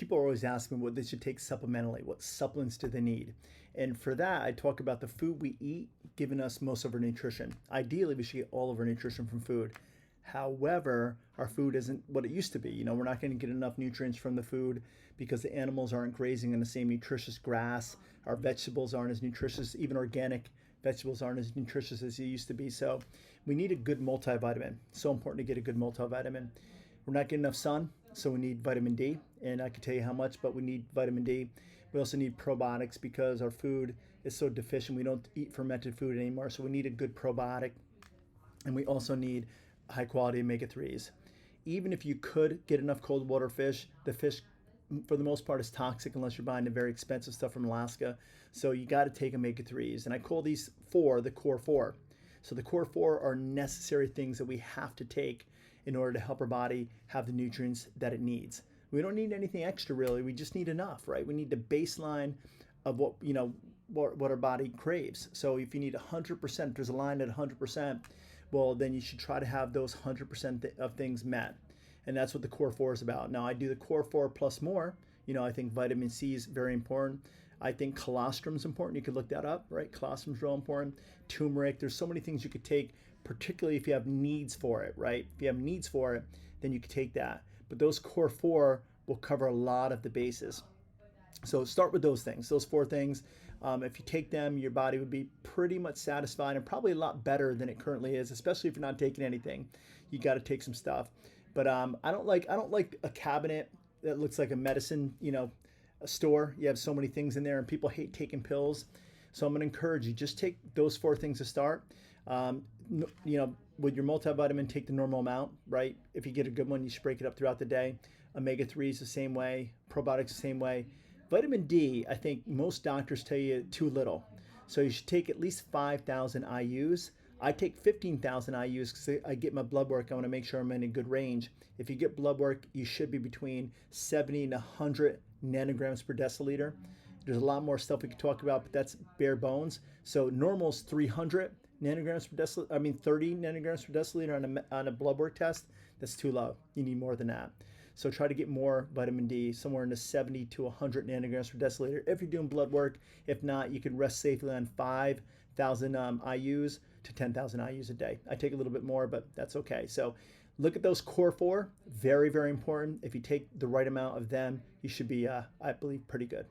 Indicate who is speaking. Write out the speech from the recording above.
Speaker 1: people are always asking what they should take supplementally. What supplements do they need? And for that, I talk about the food we eat giving us most of our nutrition. Ideally, we should get all of our nutrition from food. However, our food isn't what it used to be. We're not going to get enough nutrients from the food because the animals aren't grazing in the same nutritious grass. Our vegetables aren't as nutritious. Even organic vegetables aren't as nutritious as they used to be. So we need a good multivitamin. So important to get a good multivitamin. We're not getting enough sun, so we need vitamin D. And I can tell you how much, but we need vitamin D. We also need probiotics because our food is so deficient. We don't eat fermented food anymore, so we need a good probiotic. And we also need high quality omega-3s. Even if you could get enough cold water fish, the fish for the most part is toxic unless you're buying the very expensive stuff from Alaska. So you got to take omega-3s. And I call these four the core four. So the core four are necessary things that we have to take in order to help our body have the nutrients that it needs. We don't need anything extra really. We just need enough, right? We need the baseline of what our body craves. So if you need 100%, if there's a line at 100%, well, then you should try to have those 100% of things met. And that's what the core four is about. Now, I do the core four plus more. I think vitamin C is very important. I think colostrum is important. You could look that up, right? Colostrum is real important. Turmeric. There's so many things you could take, particularly if you have needs for it, right? If you have needs for it, then you could take that. But those core four will cover a lot of the bases. So start with those things, those four things. If you take them, your body would be pretty much satisfied and probably a lot better than it currently is, especially if you're not taking anything. You got to take some stuff. But I don't like a cabinet that looks like a medicine, a store. You have so many things in there, and people hate taking pills. So I'm going to encourage you, just take those four things to start. With your multivitamin, take the normal amount, right? If you get a good one, you should break it up throughout the day. Omega-3s the same way, probiotics the same way. Vitamin D, I think most doctors tell you too little. So you should take at least 5,000 IUs. I take 15,000 IUs because I get my blood work. I want to make sure I'm in a good range. If you get blood work, you should be between 70 and 100 nanograms per deciliter. There's a lot more stuff we could talk about, but that's bare bones. So normal is 300 nanograms per deciliter. 30 nanograms per deciliter on a blood work test. That's too low. You need more than that. So try to get more vitamin D, somewhere in the 70 to 100 nanograms per deciliter if you're doing blood work. If not, you can rest safely on 5,000 IUs to 10,000 IUs a day. I take a little bit more, but that's okay. So look at those core four. Very, very important. If you take the right amount of them, you should be, I believe, pretty good.